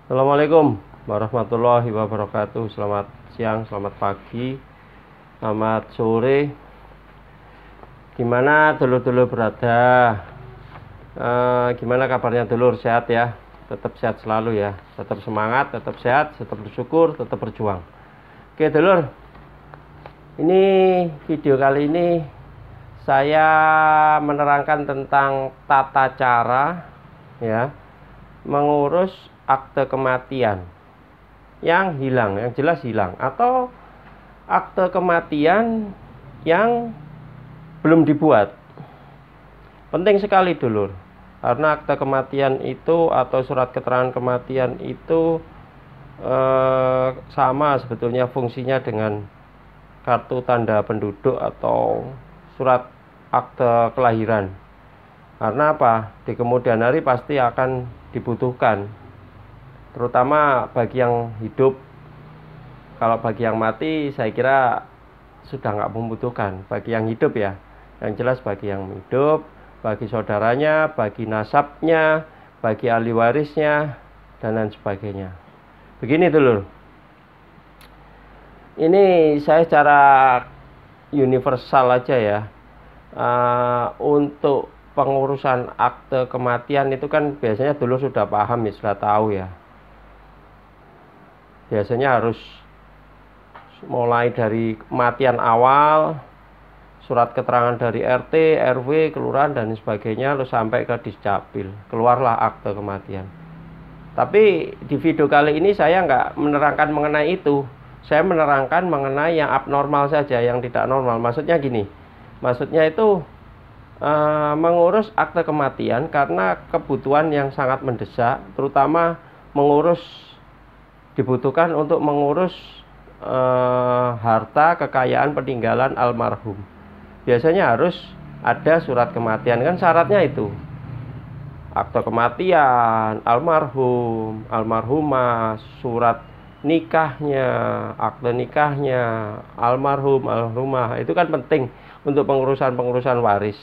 Assalamualaikum warahmatullahi wabarakatuh. Selamat siang, selamat pagi, selamat sore. Gimana dulur-dulur berada? Gimana kabarnya dulur? Sehat ya? Tetap sehat selalu ya. Tetap semangat, tetap sehat, tetap bersyukur, tetap berjuang. Oke dulur, ini video kali ini saya menerangkan tentang tata cara ya mengurus akte kematian yang hilang, yang jelas hilang, atau akte kematian yang belum dibuat. Penting sekali dulur, karena akte kematian itu atau surat keterangan kematian itu sama sebetulnya fungsinya dengan kartu tanda penduduk atau surat akte kelahiran. Karena apa? Di kemudian hari pasti akan dibutuhkan, terutama bagi yang hidup. Kalau bagi yang mati saya kira sudah nggak membutuhkan. Bagi yang hidup ya, yang jelas bagi yang hidup, bagi saudaranya, bagi nasabnya, bagi ahli warisnya, dan lain sebagainya. Begini dulu, ini saya secara universal aja ya. Untuk pengurusan akte kematian itu kan biasanya dulu sudah paham ya, sudah tahu ya. Biasanya harus mulai dari kematian awal, surat keterangan dari RT, RW, kelurahan dan sebagainya, lalu sampai ke Discapil, keluarlah akte kematian. Tapi di video kali ini saya nggak menerangkan mengenai itu. Saya menerangkan mengenai yang abnormal saja, yang tidak normal. Maksudnya gini, maksudnya itu mengurus akte kematian karena kebutuhan yang sangat mendesak, terutama dibutuhkan untuk mengurus harta kekayaan peninggalan almarhum. Biasanya harus ada surat kematian, kan syaratnya itu akte kematian almarhum, almarhumah, surat nikahnya, akte nikahnya almarhum, almarhumah. Itu kan penting untuk pengurusan waris.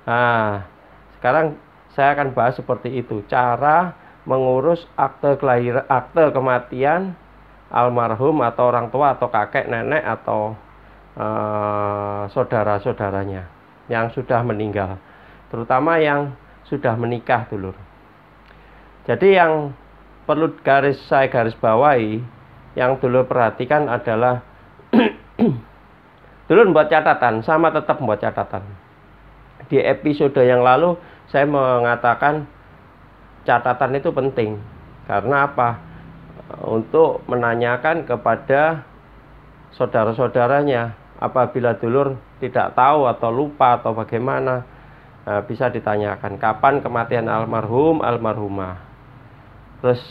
Nah, sekarang saya akan bahas seperti itu, cara mengurus akte kelahiran, akte kematian almarhum atau orang tua atau kakek, nenek atau saudara-saudaranya yang sudah meninggal, terutama yang sudah menikah dulur. Jadi yang perlu saya garis bawahi, yang dulur perhatikan adalah dulur buat catatan, sama tetap membuat catatan. Di episode yang lalu saya mengatakan catatan itu penting. Karena apa? Untuk menanyakan kepada saudara-saudaranya. Apabila dulur tidak tahu atau lupa atau bagaimana, bisa ditanyakan kapan kematian almarhum, almarhumah. Terus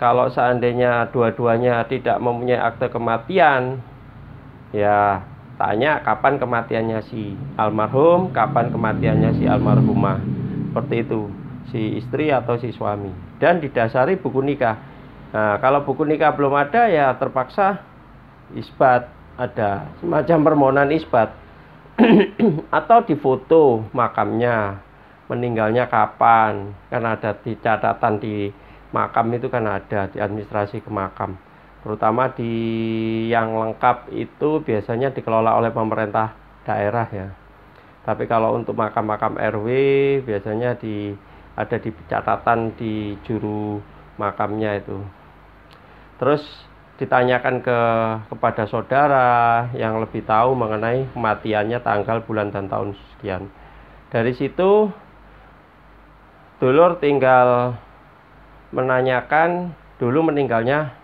kalau seandainya dua-duanya tidak mempunyai akte kematian, ya tanya kapan kematiannya si almarhum, kapan kematiannya si almarhumah. Seperti itu, si istri atau si suami, dan didasari buku nikah. Nah, kalau buku nikah belum ada, ya terpaksa isbat, ada semacam permohonan isbat atau difoto makamnya, meninggalnya kapan, kan ada di catatan di makam itu, kan ada di administrasi ke makam. Terutama di yang lengkap itu biasanya dikelola oleh pemerintah daerah ya. Tapi kalau untuk makam-makam RW biasanya ada di catatan di juru makamnya itu. Terus ditanyakan kepada saudara yang lebih tahu mengenai kematiannya, tanggal, bulan, dan tahun sekian. Dari situ dulur tinggal menanyakan dulu meninggalnya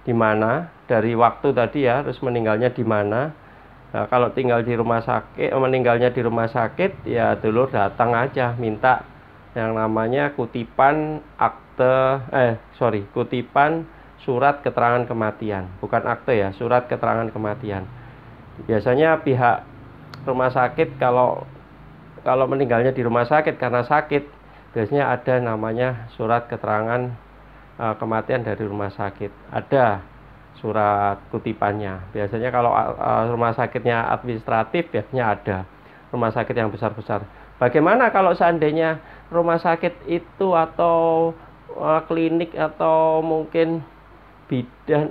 di mana, dari waktu tadi ya, terus meninggalnya di mana. Nah, kalau tinggal di rumah sakit, meninggalnya di rumah sakit, ya dulur datang aja minta yang namanya kutipan kutipan surat keterangan kematian, bukan akte ya, surat keterangan kematian. Biasanya pihak rumah sakit kalau meninggalnya di rumah sakit karena sakit, biasanya ada namanya surat keterangan kematian dari rumah sakit, ada surat kutipannya. Biasanya kalau rumah sakitnya administratif, biasanya ada. Rumah sakit yang besar-besar. Bagaimana kalau seandainya rumah sakit itu atau klinik atau mungkin bidan,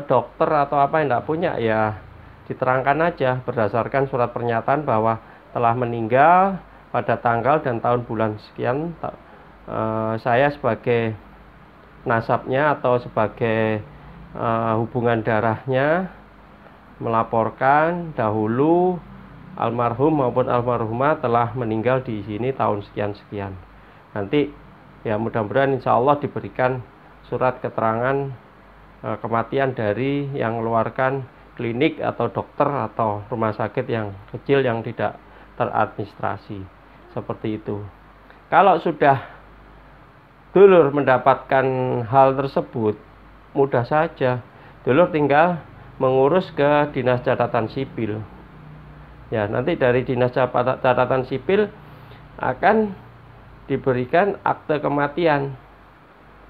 dokter atau apa yang tidak punya, ya diterangkan aja berdasarkan surat pernyataan bahwa telah meninggal pada tanggal dan tahun bulan sekian. Saya sebagai nasabnya atau sebagai hubungan darahnya melaporkan dahulu almarhum maupun almarhumah telah meninggal di sini tahun sekian-sekian. Nanti ya mudah-mudahan insya Allah diberikan surat keterangan kematian dari yang mengeluarkan klinik atau dokter atau rumah sakit yang kecil yang tidak teradministrasi. Seperti itu. Kalau sudah dulur mendapatkan hal tersebut, mudah saja. Dulur tinggal mengurus ke Dinas Catatan Sipil. Ya, nanti dari Dinas Catatan Sipil akan diberikan akte kematian.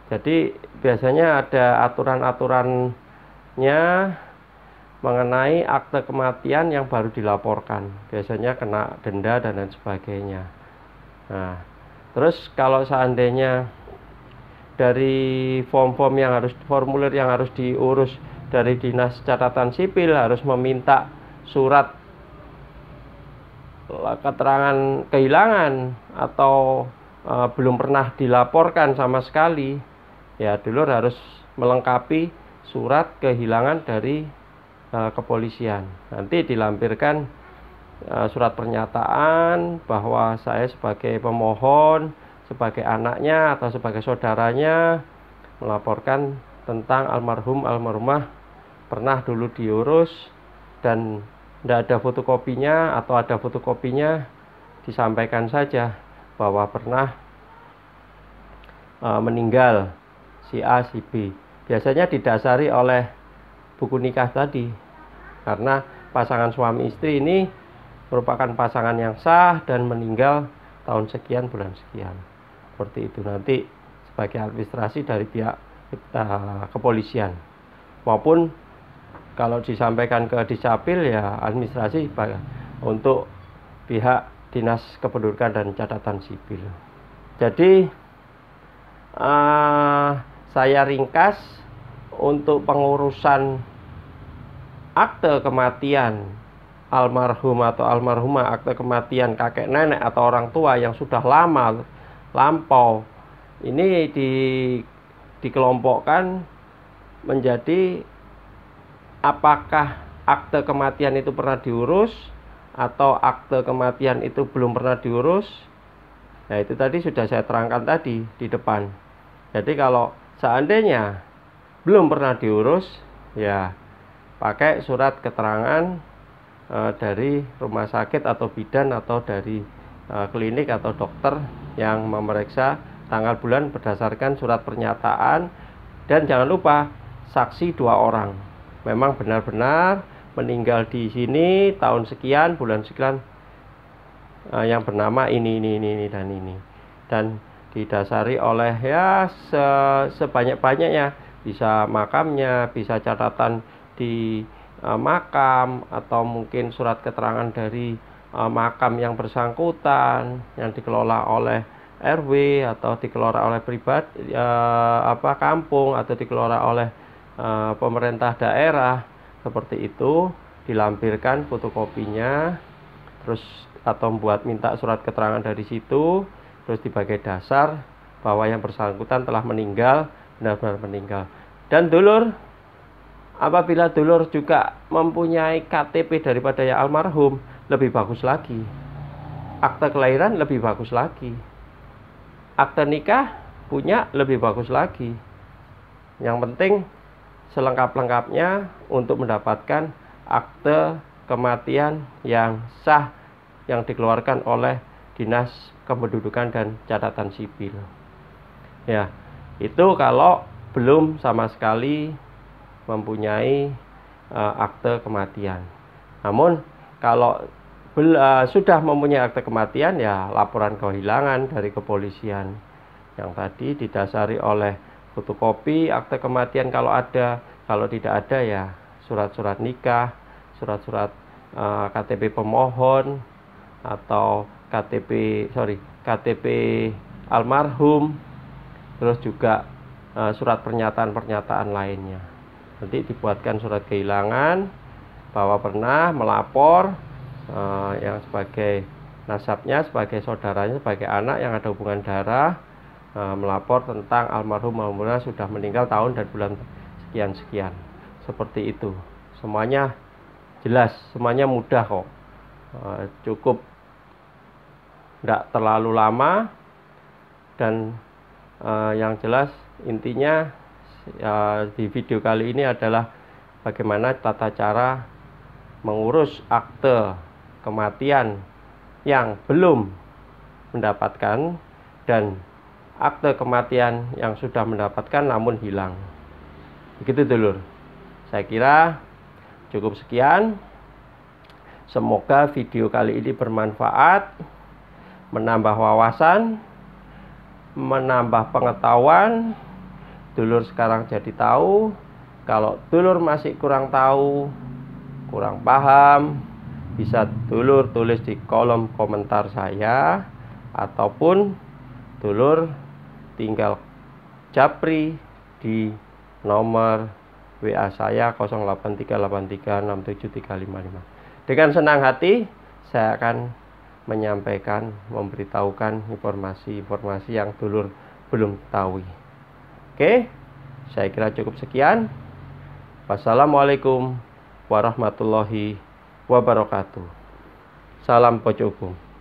Jadi biasanya ada aturan-aturannya mengenai akte kematian yang baru dilaporkan. Biasanya kena denda dan lain sebagainya. Nah, terus kalau seandainya dari formulir yang harus diurus dari Dinas Catatan Sipil harus meminta surat keterangan kehilangan atau belum pernah dilaporkan sama sekali, ya dulur harus melengkapi surat kehilangan dari kepolisian. Nanti dilampirkan surat pernyataan bahwa saya sebagai pemohon, sebagai anaknya atau sebagai saudaranya melaporkan tentang almarhum almarhumah pernah dulu diurus dan tidak ada fotokopinya, atau ada fotokopinya disampaikan saja bahwa pernah meninggal si A si B. Biasanya didasari oleh buku nikah tadi, karena pasangan suami istri ini merupakan pasangan yang sah dan meninggal tahun sekian bulan sekian. Seperti itu, nanti sebagai administrasi dari pihak kepolisian, maupun kalau disampaikan ke Disapil ya administrasi untuk pihak Dinas Kependudukan dan Catatan Sipil. Jadi saya ringkas untuk pengurusan akte kematian almarhum atau almarhumah, akte kematian kakek nenek atau orang tua yang sudah lama lampau, ini dikelompokkan menjadi apakah akte kematian itu pernah diurus atau akte kematian itu belum pernah diurus. Nah, itu tadi sudah saya terangkan tadi di depan. Jadi kalau seandainya belum pernah diurus, ya pakai surat keterangan dari rumah sakit atau bidan atau dari klinik atau dokter yang memeriksa tanggal bulan berdasarkan surat pernyataan. Dan jangan lupa saksi 2 orang memang benar-benar meninggal di sini tahun sekian bulan sekian, yang bernama ini dan ini, dan didasari oleh ya sebanyak-banyaknya, bisa makamnya, bisa catatan di makam, atau mungkin surat keterangan dari makam yang bersangkutan yang dikelola oleh RW atau dikelola oleh pribadi kampung atau dikelola oleh pemerintah daerah. Seperti itu dilampirkan fotokopinya, terus atau membuat minta surat keterangan dari situ, terus sebagai dasar bahwa yang bersangkutan telah meninggal, benar-benar meninggal. Dan dulur, apabila dulur juga mempunyai KTP daripada yang almarhum, lebih bagus lagi. Akte kelahiran lebih bagus lagi. Akte nikah punya lebih bagus lagi. Yang penting selengkap-lengkapnya untuk mendapatkan akte kematian yang sah yang dikeluarkan oleh Dinas Kependudukan dan Catatan Sipil. Ya, itu kalau belum sama sekali mempunyai akte kematian. Namun kalau sudah mempunyai akte kematian, ya laporan kehilangan dari kepolisian yang tadi didasari oleh fotokopi akte kematian kalau ada, kalau tidak ada ya surat-surat nikah, surat-surat KTP pemohon atau KTP almarhum, terus juga surat pernyataan-pernyataan lainnya. Nanti dibuatkan surat kehilangan bahwa pernah melapor yang sebagai nasabnya, sebagai saudaranya, sebagai anak yang ada hubungan darah, melapor tentang almarhum sudah meninggal tahun dan bulan sekian-sekian. Seperti itu. Semuanya jelas, semuanya mudah kok. Cukup tidak terlalu lama, dan yang jelas intinya di video kali ini adalah bagaimana tata cara mengurus akte kematian yang belum mendapatkan dan akte kematian yang sudah mendapatkan namun hilang. Begitu dulur. Saya kira cukup sekian. Semoga video kali ini bermanfaat, menambah wawasan, menambah pengetahuan. Dulur sekarang jadi tahu. Kalau dulur masih kurang tahu, kurang paham, bisa dulur tulis di kolom komentar saya, ataupun dulur tinggal japri di nomor WA saya 0838367355. Dengan senang hati saya akan menyampaikan, memberitahukan informasi-informasi yang dulur belum ketahui. Oke, saya kira cukup sekian. Wassalamualaikum warahmatullahi wabarakatuh. Salam pojok hukum.